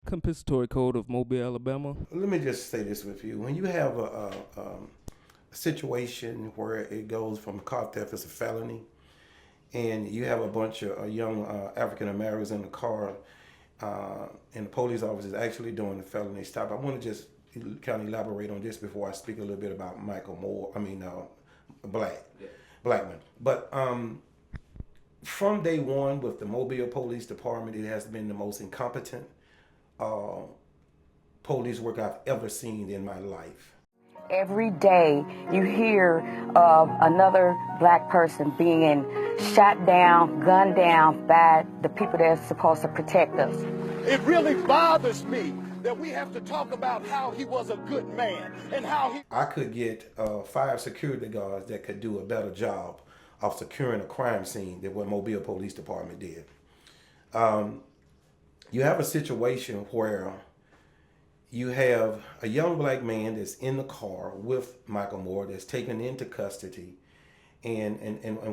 Compensatory Code of Mobile, Alabama. Let me just say this with you. When you have a situation where it goes from car theft as a felony, and you have a bunch of young African Americans in the car, and the police officers actually doing the felony stop, I want to just kind of elaborate on this before I speak a little bit about Michael Moore. Black, yeah. Blackman. But from day one with the Mobile Police Department, it has been the most incompetent uh, police work I've ever seen in my life. Every day you hear of another black person being shot down, gunned down by the people that are supposed to protect us. It really bothers me that we have to talk about how he was a good man and how he... I could get 5 security guards that could do a better job of securing a crime scene than what Mobile Police Department did. You have a situation where you have a young black man that's in the car with Michael Moore that's taken into custody. And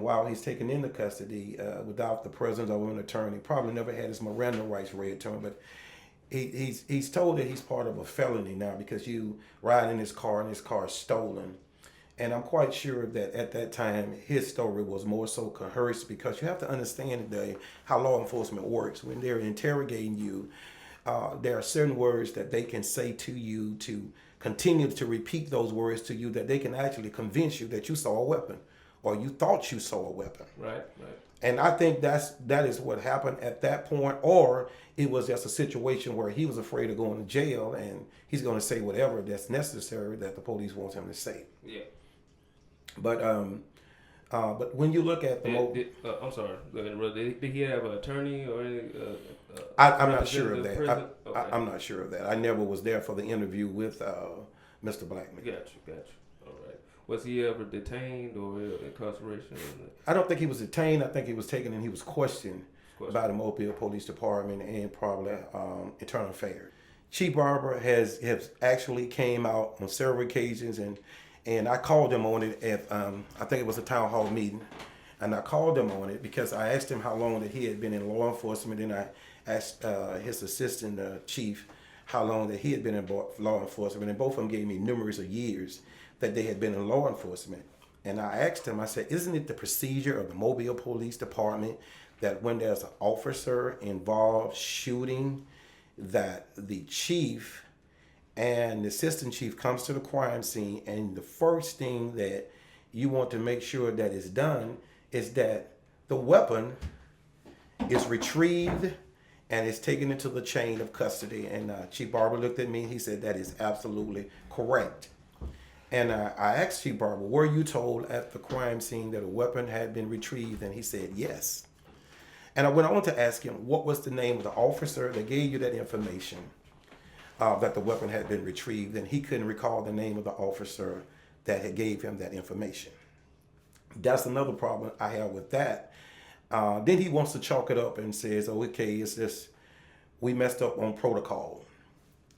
while he's taken into custody without the presence of an attorney, probably never had his Miranda rights read to him, but he's told that he's part of a felony now because you ride in his car and his car is stolen. And I'm quite sure that at that time, his story was more so coerced because you have to understand today how law enforcement works. When they're interrogating you, there are certain words that they can say to you to continue to repeat those words to you that they can actually convince you that you saw a weapon or you thought you saw a weapon. Right. And I think that is what happened at that point, or it was just a situation where he was afraid of going to jail and he's going to say whatever that's necessary that the police want him to say. Yeah. But when you look at the I'm sorry. Did he have an attorney or any? I'm not sure of that. Okay. I'm not sure of that. I never was there for the interview with Mr. Blackman. Gotcha. All right. Was he ever detained or incarceration? I don't think he was detained. I think he was taken and he was questioned by the Mobile Police Department and probably Internal Affairs. Chief Barber has actually came out on several occasions and I called him on it at, I think it was a town hall meeting. And I called him on it because I asked him how long that he had been in law enforcement. And I asked his assistant chief how long that he had been in law enforcement. And both of them gave me numerous of years that they had been in law enforcement. And I asked him, I said, isn't it the procedure of the Mobile Police Department that when there's an officer involved shooting, that the chief and the assistant chief comes to the crime scene, and the first thing that you want to make sure that is done is that the weapon is retrieved and is taken into the chain of custody. And Chief Barber looked at me and he said, that is absolutely correct. And I asked Chief Barber, were you told at the crime scene that a weapon had been retrieved? And he said, yes. And I went on to ask him, what was the name of the officer that gave you that information? That the weapon had been retrieved, and he couldn't recall the name of the officer that had gave him that information. That's another problem I have with that. Then he wants to chalk it up and says, oh, okay, it's just, we messed up on protocol.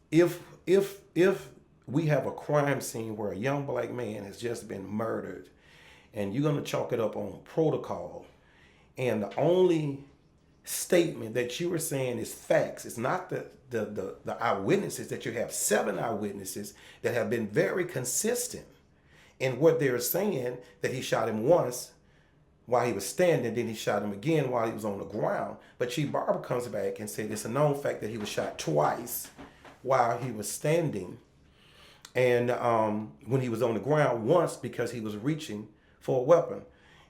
If we have a crime scene where a young black man has just been murdered, and you're gonna chalk it up on protocol, and the only statement that you were saying is facts, it's not the eyewitnesses, that you have 7 eyewitnesses that have been very consistent in what they're saying, that he shot him once while he was standing, then he shot him again while he was on the ground. But Chief Barber comes back and said it's a known fact that he was shot twice while he was standing, and when he was on the ground once because he was reaching for a weapon.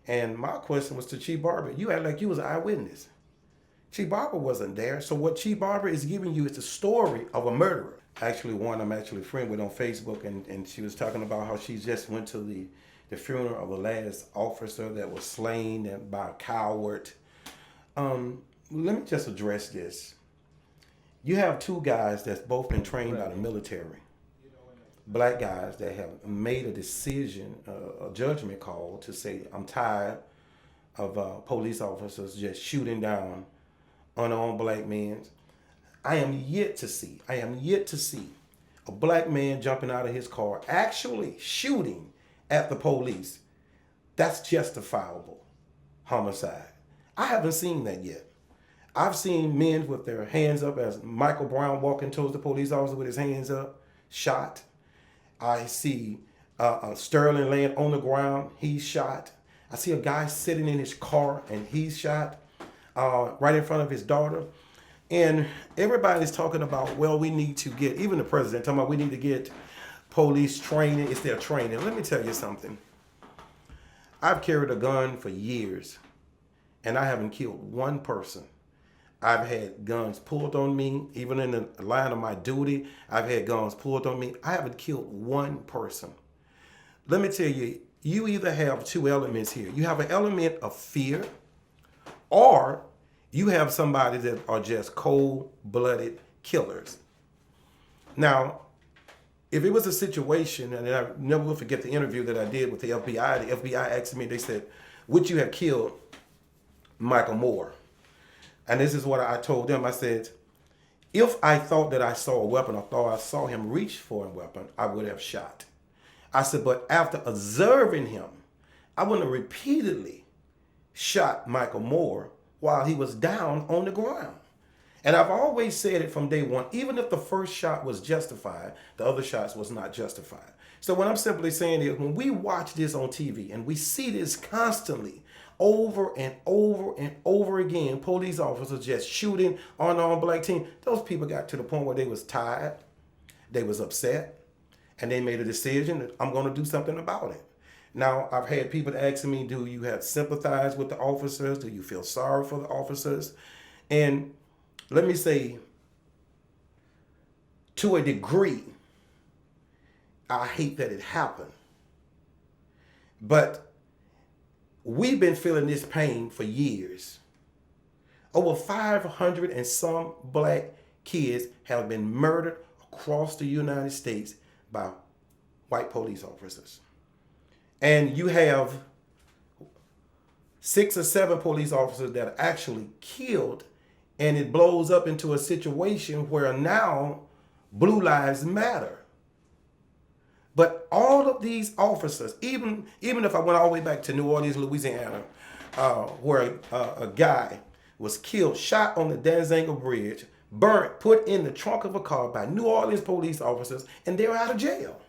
And my question was to Chief Barber, you act like you was an eyewitness. Chief Barber wasn't there. So what Chief Barber is giving you is the story of a murderer. Actually, one I'm actually friend with on Facebook, and she was talking about how she just went to the funeral of the last officer that was slain by a coward. Let me just address this. You have 2 guys that's both been trained by the military. Black guys that have made a decision, a judgment call to say, I'm tired of police officers just shooting down unarmed black men. I am yet to see a black man jumping out of his car actually shooting at the police. That's justifiable homicide. I haven't seen that yet. I've seen men with their hands up as Michael Brown walking towards the police officer with his hands up, shot. I see Sterling laying on the ground, he's shot. I see a guy sitting in his car and he's shot right in front of his daughter. And everybody's talking about, well, we need to get, even the president talking about we need to get police training. It's their training. Let me tell you something. I've carried a gun for years and I haven't killed one person. I've had guns pulled on me, even in the line of my duty. I've had guns pulled on me. I haven't killed one person. Let me tell you, you either have two elements here. You have an element of fear, or you have somebody that are just cold-blooded killers. Now, if it was a situation, and I never will forget the interview that I did with the FBI asked me, they said, would you have killed Michael Moore? And this is what I told them. I said, if I thought that I saw a weapon, or thought I saw him reach for a weapon, I would have shot. I said, but after observing him, I wouldn't have repeatedly shot Michael Moore while he was down on the ground. And I've always said it from day one, even if the first shot was justified, the other shots was not justified. So what I'm simply saying is, when we watch this on TV and we see this constantly, over and over and over again, police officers just shooting unarmed black teen, those people got to the point where they was tired, they was upset, and they made a decision that I'm going to do something about it. Now, I've had people asking me, do you have sympathize with the officers? Do you feel sorry for the officers? And let me say, to a degree, I hate that it happened. But we've been feeling this pain for years. Over 500 and some black kids have been murdered across the United States by white police officers. And you have 6 or 7 police officers that are actually killed, and it blows up into a situation where now blue lives matter. But all of these officers, even if I went all the way back to New Orleans, Louisiana, where a guy was killed, shot on the Danzango Bridge, burnt, put in the trunk of a car by New Orleans police officers, and they're out of jail.